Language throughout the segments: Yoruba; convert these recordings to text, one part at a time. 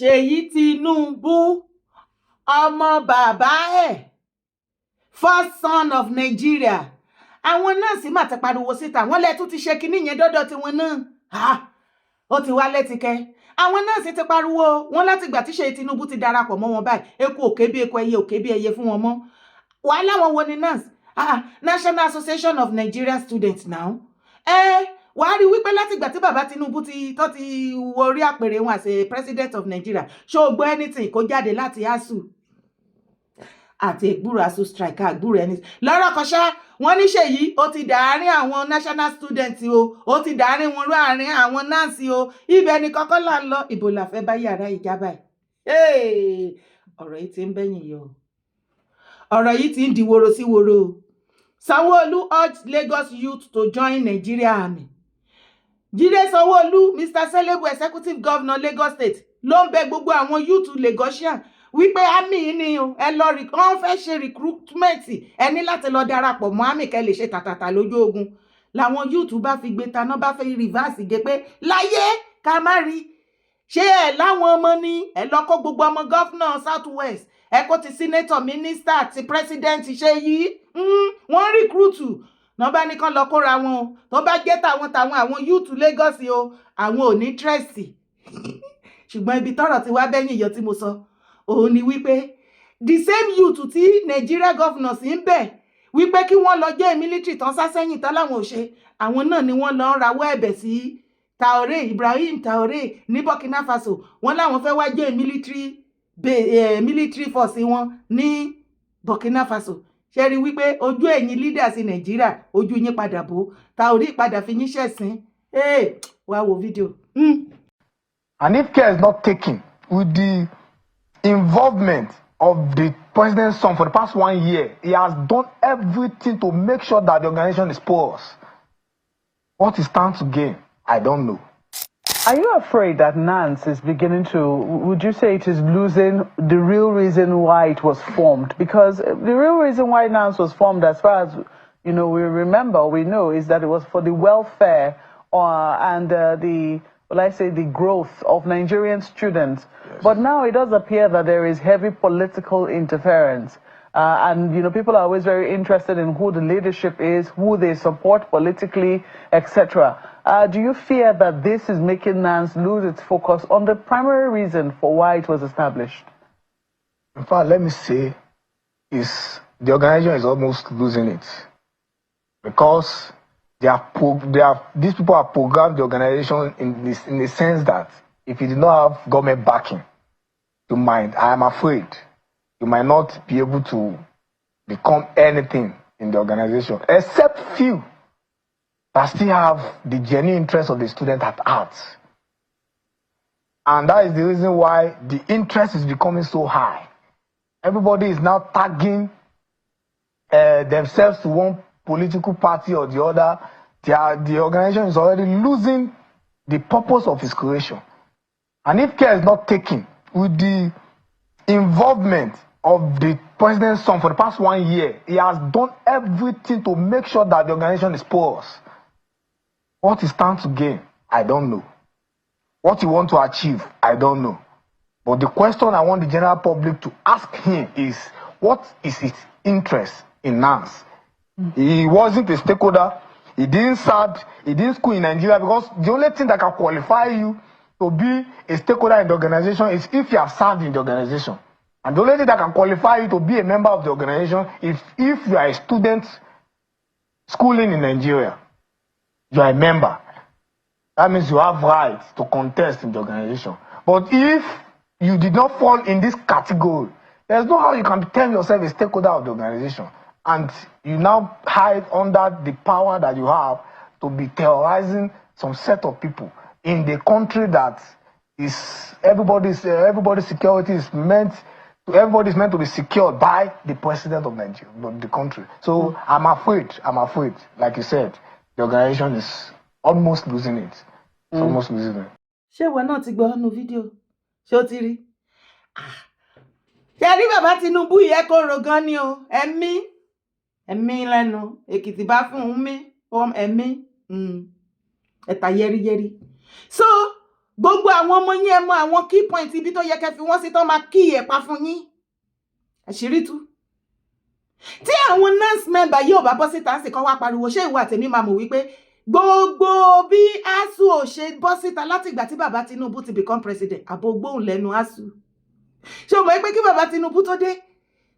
Seyi Tinubu, ọmọ bàbá ẹ̀, first son of Nigeria. Àwọn náà sì máa ti pariwo síta. Wọ́n lẹ tún ti ṣe kinní yẹn dọ́dọ̀ tiwọn náà. Ó ti wá létíkẹ́. Àwọn náà sì ti pariwo. Wọ́n láti gbà tí Seyi Tinubu ti darapọ̀ mọ́ wọn báyìí. Eku òkè bí eku, ẹyẹ òkè bí ẹyẹ fún wọn mọ́. Wàhálà wọn wo ni Nans? National Association of Nigeria Students now. Wàá rí wípé láti ìgbà tí bàbá Tinubu ti wọrí àpèrè wọn as a president of Nigeria, ṣó gbọ́ anything kó jáde láti ASUU àti ìgbúrò ASUU strike àgbúrò ẹni lọ́rọ̀ kan ṣá. Wọ́n ní Seyi ó ti dàárín àwọn national students o, ó ti dàárín wọn láàrin àwọn Nans o. Ibẹ̀ ni kọ́kọ́ là ń lọ. Ìbò Lafe bá yàrá ìjábá ẹ̀. Ọ̀rọ̀ yìí ti ń bẹ́yìn yọ. Ọ̀rọ̀ yìí ti ń di woro sí woro. Sanwo Olu urged Lagos youth to join Nigeria Army. Jídé Sanwo Olu, Mr. Celebu Executive Governor Lagos State, ló ń bẹ gbogbo àwọn youth Lagosian wípé army ni o, ẹ lọ wọ́n fẹ́ ṣe recruitment, ẹ ní láti lọ darapọ̀ mọ́ army kẹ́ lè ṣe tàtàtà lójú ogun. Làwọn youth bá fi gbé taná, bá fẹ́ reverse gé pé láyé ká má rí. Ṣé ẹ láwọn ọmọ ni ẹ lọ kó gbogbo ọmọ governor South West, ẹ kó ti senator, minister, ti president Seyi, wọ́n recruit náà bá ní kán lọ kóra wọn o. Tó bá jẹ́ àwọn youth Lagos o, àwọn ò ní interest. Ṣùgbọ́n ibi tọ́rọ̀ ti wá bẹ́yìn yọ tí mo sọ òun ni wípé the same youth tí Nigeria governors ń bẹ̀ wípé kí wọ́n lọ jẹ́ military tán sásẹ́yìn tán láwọn ò ṣe, àwọn náà ni wọ́n lọ ń rawọ́ ẹ̀bẹ̀ sí Traore, Ibrahim Traore ní Burkina Faso. Wọ́n láwọn fẹ́ wá jẹ́ military force wọn ní Burkina Faso. Ṣé rí wípé ojú ẹ̀yin leaders in Nigeria, ojú yín padà bò. Traore padà fi yín ṣẹ̀sín. Wá wo fídíò. And if care is not taken with the involvement of the president's son for the past 1 year, he has done everything to make sure that the organization is porous. What he stands to gain, I don't know. Are you afraid that Nans is beginning to, would you say it is losing the real reason why it was formed? Because the real reason why Nans was formed, as far as we remember, we know, is that it was for the welfare and the growth of Nigerian students. Yes. But now it does appear that there is heavy political interference. And people are always very interested in who the leadership is, who they support politically, etc. Do you fear that this is making Nans lose its focus on the primary reason for why it was established? In fact, let me say, the organization is almost losing it. Because these people have programmed the organization in the sense that if you did not have government backing, I am afraid, you might not be able to become anything in the organization, except few that still have the genuine interest of the student at heart. And that is the reason why the interest is becoming so high. Everybody is now tagging themselves to one political party or the other. The organization is already losing the purpose of its creation. And if care is not taken with the involvement of the president's son for the past 1 year, he has done everything to make sure that the organization is porous. What he stands to gain, I don't know. What he wants to achieve, I don't know. But the question I want the general public to ask him is, what is his interest in Nans? He wasn't a stakeholder. He didn't school in Nigeria, because the only thing that can qualify you to be a stakeholder in the organization is if you have served in the organization. And the only thing that can qualify you to be a member of the organization is if you are a student schooling in Nigeria. You are a member. That means you have rights to contest in the organization. But if you did not fall in this category, there's no how you can term yourself a stakeholder of the organization. And you now hide under the power that you have to be terrorizing some set of people in the country that is everybody's security is meant to be secured by the president of Nigeria, the country. So I'm afraid, like you said, the organization is almost losing it. It's almost losing it. Ṣé ìwọ náà ti gbọ́ nínú fídíò? Ṣé o ti rí? Ṣé rí bàbá Tinubu yẹ kó ro gan ni o? Ẹ̀mí lẹ́nu. Èkìtì bá fún un mí, ẹ̀mí. Ẹ̀ta yẹ́rìyẹ́rì. So gbogbo àwọn ọmọ yín ẹ mọ àwọn key point ibi tó yẹ kẹ́ fi wọ́n sí tán máa kí ẹ̀ pa fún yín àṣírí tú tí àwọn nurse member yóò bá bọ́ síta sì kọ́ wá pariwo ṣé ìwọ àtẹ̀mí máa mọ̀ wípé gbogbo bí ASUU ò ṣe bọ́ síta láti ìgbà tí bàbá Tinubu ti become president àbò gbóhùn lẹ́nu ASUU ṣé o mọ̀ pé kí bàbá Tinubu tó dé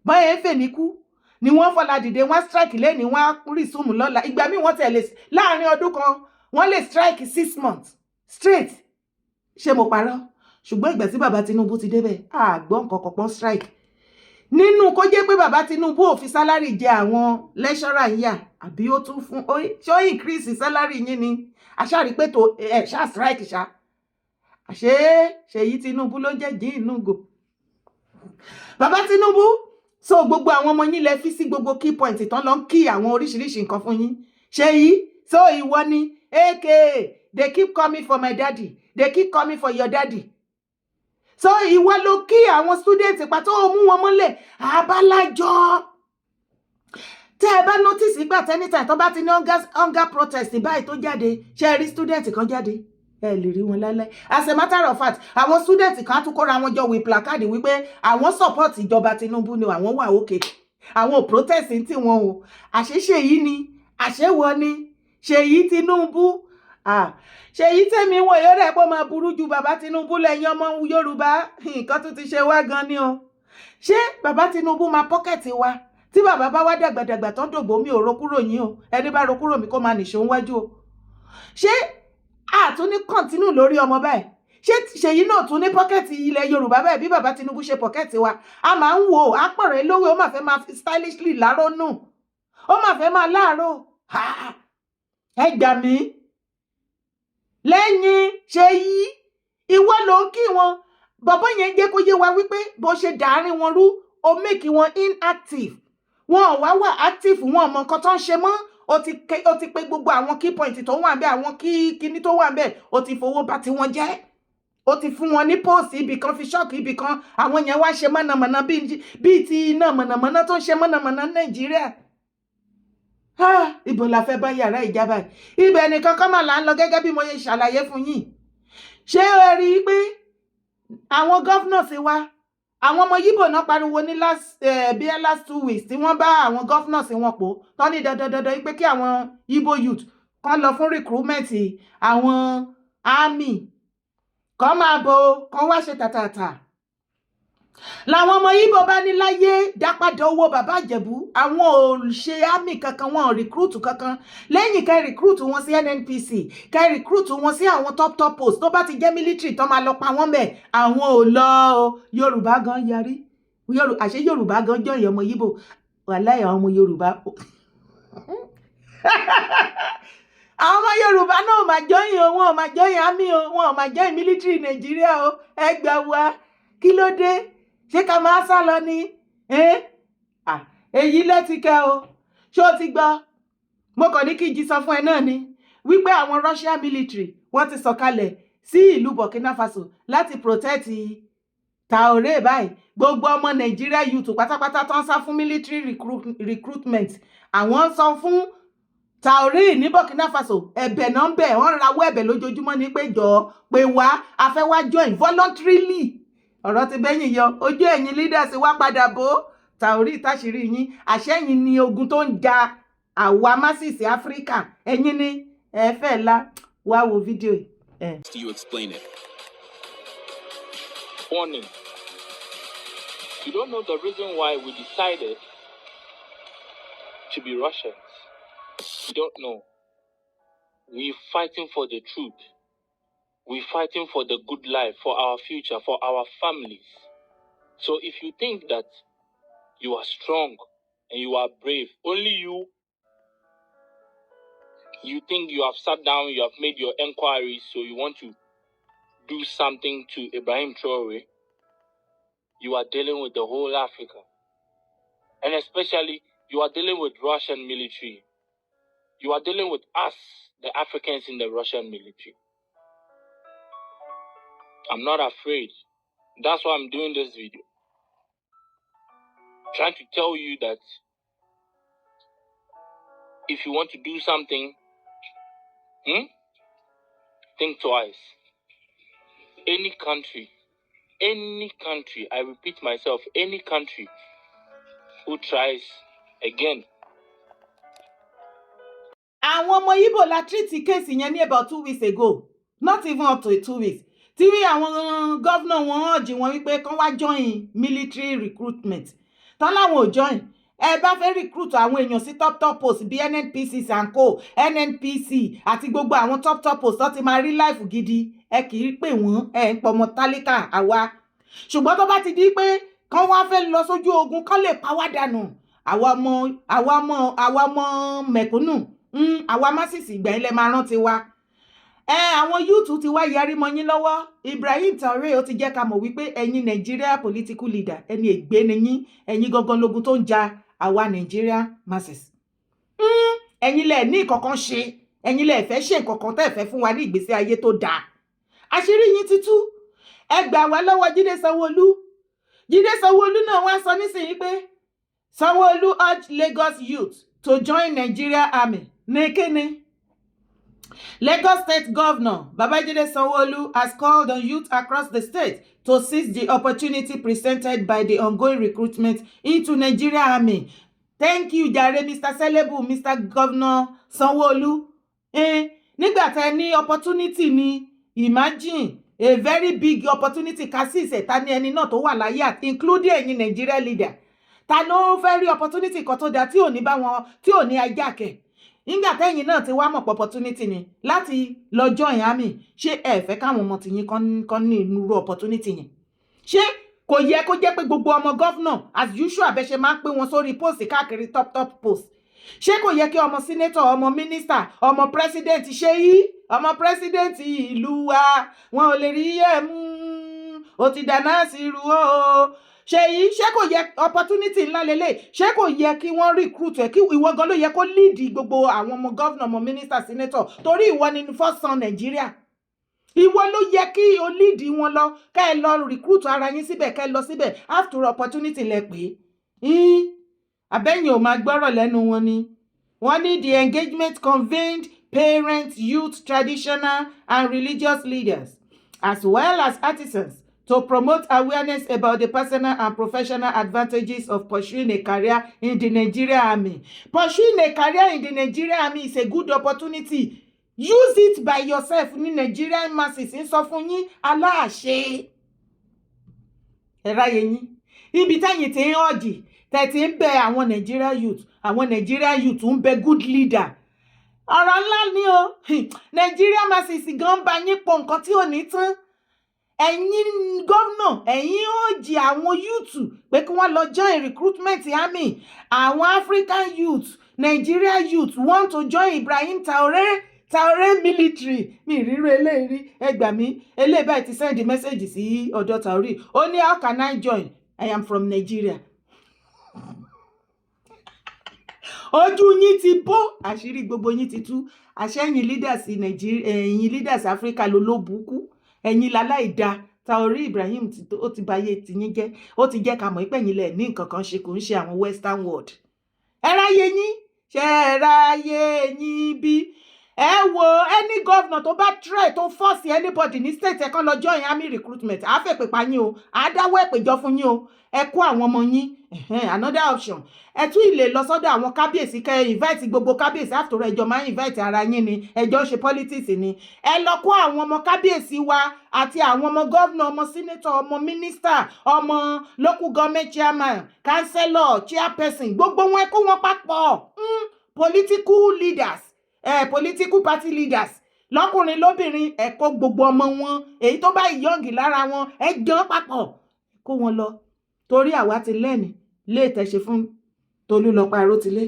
báyẹn fè ní kú ni wọ́n fọlá dìde wọ́n strike lẹ́ni wọ́n resume lọ́la ìgbà míì wọ́n tẹ̀lé láàrin ọdún kan wọ́n lè strike 6 months straight ṣé mo parọ́ ṣùgbọ́n ìgbà tí bàbá Tinubu ti débẹ̀ àgbọ̀n nǹkan kan strike nínú kó jẹ́ pé bàbá Tinubu ò fi sálárì jẹ àwọn lecturer yíyà àbí ó tún fún ṣó increase sálárì yín ni àṣàrí pé tó ṣá strike ṣá àṣé Seyi Tinubu ló jẹ́ jí inú gò bàbá Tinubu so gbogbo àwọn ọmọ yín lẹ fi sí gbogbo key point tán lọ ń kí àwọn oríṣiríṣi nǹkan fún yín Seyi so ìwọ ni aka they keep coming for my daddy they keep coming for your daddy so ìwọ ló kí àwọn student pàtó mú wọn mọ́lẹ̀ abálájọ tẹ́ ẹ bá notice ìgbà tẹ́nítà tó bá ti ní hunger protest báyìí tó jáde ṣe rí student kan jáde ẹ lè rí wọn lálẹ́ as a matter of fact àwọn student kan tún kóra wọn jọ wí placard wípé àwọn support ìjọba Tinubu ni àwọn wà òkè àwọn protest tí wọn o àṣeṣe yìí ni àṣewọ ni Seyi Tinubu Seyi tèmi wò yóò rẹ̀ pé máa burú ju bàbá Tinubu lẹ́yìn ọmọ Yorùbá nǹkan tó ti ṣe wá gan ni o ṣé bàbá Tinubu máa pọ́kẹ̀tì wa tí bàbá bá wá dàgbàdàgbà tán dògbò mi ò ro kúrò yín o ẹni bá ro kúrò mi kó máa nìṣó wájú o ṣé àtún ní kọ́ntínú lórí ọmọ báyìí ṣé Seyi náà tún ní pọ́kẹ̀tì ilẹ̀ Yorùbá báyìí bí bàbá Tinubu ṣe pọ́kẹ̀tì wa a máa ń wò á pọ̀rọ̀ lówó ó máa fẹ́ máa fi stylishly láàárọ̀ nù ó máa fẹ́ máa láàárọ̀ ẹ gbà mí lẹ́yìn Seyi ìwọ ló ń kí wọn bàbá yẹn jẹ́ kó yé wa wípé bó ṣe dàárín wọn rú ó make wọn inactive wọn ò wá wà active wọn ò mọ nǹkan tó ń ṣe mọ́ ó ti pé gbogbo àwọn key point tó wà ńbẹ̀ àwọn kíní tó wà ńbẹ̀ ó ti fowó bà tí wọ́n jẹ́ ó ti fún wọn ní post ibì kan fi ṣọ́ọ̀kì ibì kan àwọn yẹn wá ṣe mọ̀nàmọ́ná bíi ti iná mọ̀nàmọ́ná tó ń ṣe mọ̀nàmọ́ná Nàìjíríà ibo la fẹ́ bá yàrá ìjábá ibẹ̀ nìkan kọ́ mà là ń lọ gẹ́gẹ́ bí mo ṣe ṣàlàyé fún yín ṣé ẹ rí i pé àwọn governors wa àwọn ọmọ Yíbò náà pariwo ní last 2 weeks tí wọ́n bá àwọn governors wọn pò tán ní dandandandan pé kí àwọn Yíbò youth kán lọ fún recruitment àwọn army kán máa bọ̀ kán wá ṣe tàtàtà làwọn ọmọ Yíbò bá ní láyé dápadà owó bàbá Ìjẹ̀bú àwọn ò ṣe army kankan wọn ò recruit kankan lẹ́yìn kẹ́ recruit wọn sí NNPC kẹ́ recruit wọn sí àwọn top post tó bá ti jẹ́ military tó máa lọ pa wọ́n bẹ̀ àwọn ò lọ o Yorùbá gan yarí àṣé Yorùbá gan jọyìn ọmọ Yíbò wàláhì àwọn ọmọ Yorùbá àwọn ọmọ Yorùbá náà ò máa jọyìn o wọn ò máa jọyìn army o wọn ò máa jọyìn military Nàìjíríà o ẹ gbà wá kí ló dé ṣé ká máa sá lọ ni èyí lẹ́tìkẹ́ o ṣé o ti gbọ́ mo kàn ní kí n jí sọ fún ẹ náà ni wípé àwọn Russian military wọ́n ti sọ̀kalẹ̀ sí ìlú Burkina Faso láti protect Traore báyìí gbogbo ọmọ Nàìjíríà youth pátápátá tó ń sá fún military recruitment àwọn sọ fún Traore ní Burkina Faso ẹ̀bẹ̀ náà ń bẹ̀ wọ́n rawọ́ ẹ̀bẹ̀ lójoojúmọ́ ní pé jọ̀ọ́ pé wá a fẹ́ wá join voluntarily ọ̀rọ̀ ti bẹ́yìn yọ ojú ẹ̀yin leaders wá padà bó Traore táṣìírí yín àṣẹ́yìn ni ogun tó ń ja àwa masisi Áfíríkà ẹ̀yin ni ẹ fẹ́ la wá wo fídíò ẹ̀. Do you explain it? Warning. You don't know the reason why we decided to be Russians. You don't know. We're fighting for the truth. We're fighting for the good life, for our future, for our families. So if you think that you are strong and you are brave, only you think you have sat down, you have made your inquiries, so you want to do something to Ibrahim Traore, you are dealing with the whole Africa. And especially, you are dealing with Russian military. You are dealing with us, the Africans in the Russian military. I'm not afraid. That's why I'm doing this video. Trying to tell you that if you want to do something, think twice. any country, I repeat myself, any country who tries again. Àwọn ọmọ Igbo la treat case yẹn ní about 2 weeks ago, not even up to 2 weeks. Tí àwọn governor wọn ọ̀jì wọn wípé kán wá join military recruitment. Tán láwọn ò join. Ẹ bá fẹ́ recruit àwọn èèyàn sí top post bí NNPC Sanko, NNPC àti gbogbo àwọn top post tó ti máa rí life gidi. Ẹ kì í pè wọ́n, ẹ ń pọmọ tálíkà àwa. Ṣùgbọ́n tó bá ti di pé kán wá fẹ́ lọ sójú ogun kán lè pa wá dànù. Àwa ọmọ mẹ̀kúnnù. Àwa masisi ìgbà ilẹ̀ máa rántí wa. Àwọn yúùtù ti wá yarí mọ́ yín lọ́wọ́. Ibrahim Traore ó ti jẹ́ ká mọ̀ wípé ẹ̀yin Nigeria political leader ẹni ègbé ni yín, ẹ̀yin gangan lógun tó ń ja àwa Nigeria masses. Ẹ̀yin lẹ ní ìkọ̀kan ṣe, ẹ̀yin lẹ fẹ́ ṣe nǹkankan tẹ́ fẹ́ fún wa ní ìgbésí ayé tó dáa. Àṣírí yín ti tú. Ẹ gbà wá lọ́wọ́ Jídé Sanwo Olu. Jídé Sanwo Olu náà wá sọ nísìnyí pé Sanwo Olu urged Lagos youth to join Nigeria army. Nekene. Lagos State Governor Babajide Sanwo-Olu has called on youth across the state to seize the opportunity presented by the ongoing recruitment into Nigeria Army. Thank you, jare Mr. Selebu, Mr. Governor Sanwo-Olu. Nígbà tẹ́ ní opportunity ni, imagine a very big opportunity kasi ta ni ẹni náà tó wà láyé, including ẹ̀yin Nigeria leader. Ta ló fẹ́ rí opportunity kan tó dá tí ò ní bá wọn, tí ò ní ajákẹ́. Nígbà tẹ́yìn náà ti wá mọ̀ opportunity ni láti lọ join army. Ṣé ẹ fẹ́ káwọn ọmọ tiyín kan ní irú opportunity yẹn? Ṣé kò yẹ kó jẹ́ pé gbogbo ọmọ governor as usual bẹ́ ṣe máa ń pè wọn sórí post káàkiri top post? Ṣé kò yẹ kí ọmọ senator, ọmọ minister, ọmọ president ṣe yí? Ọmọ president ìlú wa wọn ò lè rí ẹ̀ mú. Ó ti dáná sí irú o. Ṣé kò yẹ opportunity ńlá lélẹ̀? Ṣé kò yẹ kí wọ́n recruit ẹ̀, kí ìwọ gan ló yẹ kó lead gbogbo àwọn ọmọ governor, ọmọ minister, senator, torí ìwọ ni first son Nigeria. Ìwọ ló yẹ kí o lead wọn lọ, kẹ́ ẹ lọ recruit ara yín síbẹ̀, kẹ́ ẹ lọ síbẹ̀ after opportunity lẹ pé. Àbẹ́yìn ò máa gbọ́rọ̀ lẹ́nu wọn ni. Wọ́n ní the engagement convened parents, youth, traditional and religious leaders as well as artisans to promote awareness about the personal and professional advantages of pursuing a career in the Nigeria Army. Pursuing a career in the Nigeria Army is a good opportunity. Use it by yourself ní Nigerian masses. Ń sọ fún yín aláàṣẹ. Ẹ̀ráyé yín. Ibi táyìn tí ń ọ̀dì, tẹ̀tí ń bẹ àwọn Nigeria youth. Àwọn Nigeria youth ń bẹ good leader. Ọ̀rọ̀ ńlá ni o. Nigeria masses gan bá yín pọ̀ nǹkan tí ò ní tán. Ẹ̀yin governor, ẹ̀yin ó jì àwọn youth pé kí wọ́n lọ join recruitment army. Àwọn African youth, Nigeria youth want to join Ibrahim Traore military. Mi ríro eléyìí, ẹ gbà mí. Eléyìí báyìí ti send message sí ọ̀dọ̀ Traore. Ó ní how can I join? I am from Nigeria. Ojú yín ti bó, àṣírí gbogbo yín ti tú. Àṣẹ́yìn leaders Nigeria, ẹ̀yin leaders Africa ló bùkú. Ẹ̀yin láláìda Traore Ibrahim ó ti báyé tiyín jẹ́, ó ti jẹ́ ká mọ̀ pé ẹ̀yin lẹ̀ ní nǹkan kan ṣe kò ń ṣe àwọn western world. Ẹ ráyé yín, ṣe ẹ ráyé yín bí. Ẹ wo any governor tó bá try tó force anybody ní state ẹ kàn lọ join army recruitment, á fẹ́ pè pa yín o, á dáwọ́ ẹ̀pẹ̀jọ fún yín o. Ẹ kó àwọn ọmọ yín, another option. Ẹ tún ilé lọ sọ́dọ̀ àwọn kábíyèsí kẹ́ invite gbogbo kábíyèsí after ẹjọ́ máa invite ara yín ni, ẹjọ́ ṣe politics ni. Ẹ lọ kó àwọn ọmọ kábíyèsí wa àti àwọn ọmọ governor, ọmọ senator, ọmọ minister, ọmọ local government chairman, councillor, chairperson, gbogbo wọn ẹ kó wọn papọ̀. Political leaders, political party leaders, lọ́kùnrin lóbìnrin, ẹ kó gbogbo ọmọ wọn, èyí tó bá young lára wọn, ẹ jọ papọ̀ kó wọn lọ. Torí àwa ti lẹ́ni lè tẹ̀ṣe fún Tolúlọpọ̀ Arótilé.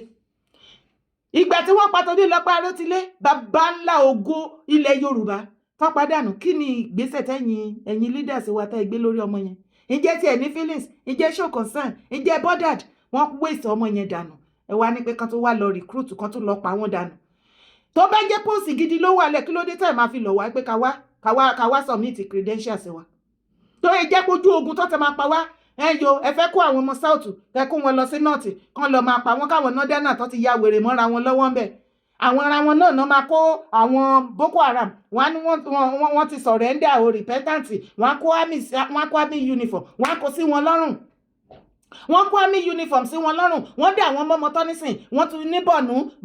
Ìgbà tí wọ́n pa Tolúlọpọ̀ Arótilé, bàbá ńlá ògo ilẹ̀ Yorùbá tó pàdánù. Kí ni ìgbésẹ̀ ẹ̀yin leaders wa tẹ́ gbé lórí ọmọ yẹn? Ǹjẹ́ tí ẹ ní feelings, ǹjẹ́ show concern, ǹjẹ́ bothered? Wọ́n waste ọmọ yẹn dànù. Ẹ wá ní pé kan tó wá lọ recruit, kan tó lọ pa wọ́n dànù. Tó bá jẹ́ post gidi ló wà lẹ̀, kí ló dé tẹ́ máa fi lọ̀ wá pé ká wá submit credentials wa? Tó ẹ jẹ́ kójú ogun tó tẹ́ máa pa wá. Ẹ fẹ́ kó àwọn ọmọ south, ẹ kó wọn lọ sí north, kán lọ máa pa wọn káwọn northern tó ti ya wèrè mọ́ra wọn lọ́wọ́ ńbẹ̀. àwọn ara wọn náà máa kó àwọn Boko Haram wọ́n ti surrender o repentant wọ́n kó army uniform wọ́n kó sí wọn lọ́rùn wọ́n kó army uniform sí wọn lọ́rùn wọ́n dé àwọn ọmọ tó nísìn wọ́n tún ní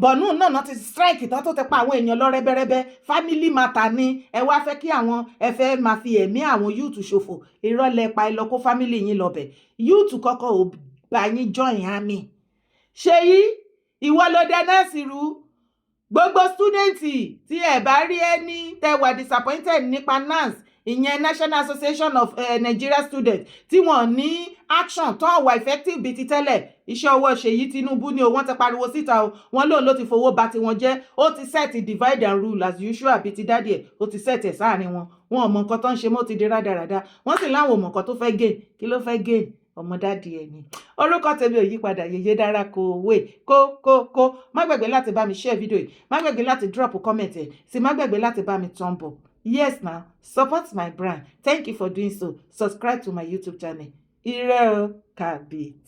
bọ̀nú náà ti strike tó ti pa àwọn èèyàn lọ rẹ́bẹ́rẹ́bẹ́ family matter ni ẹ wá fẹ́ kí àwọn ẹ fẹ́ máa fi ẹ̀mí àwọn youth ṣòfò irọ́ lẹ pa ẹ lọ kó family yín lọ́bẹ̀ youth kọ́kọ́ ò bá yín join army Ṣèyí ìwọ ló dá nọ́ọ̀sì rú gbogbo stúdẹ̀ǹtì tí ẹ bá rí ẹni tẹ wà disappointed nípa Nans ìyẹn National Association of Nigeria Students tí wọ́n ní action tó wà effective bíi ti tẹ́lẹ̀ iṣẹ́ ọwọ́ Ṣèyí Tinubu ni o wọ́n ti pariwo síta o wọ́n lóun ló ti fowó bà tiwọn jẹ́ ó ti set divide and rule as usual bíi ti dádì ẹ̀ ó ti set ẹ̀ sáàrin wọn ò mọ nǹkan tó ń ṣe mọ́ ti di rádaràda wọ́n sì láwọn ò mọ nǹkan tó fẹ́ gain kí ló fẹ́ gain ọmọ dádì ẹ̀ ni orúkọ tèmi ò yípadà Yèyé Dára Kòwé kó má gbàgbé láti bá mi share video yìí má gbàgbé láti drop comment ẹ̀ sì má gbàgbé láti bá mi thumb up. Yes now, support my brand. Thank you for doing so. Subscribe to my YouTube channel. Ire o, Kabit.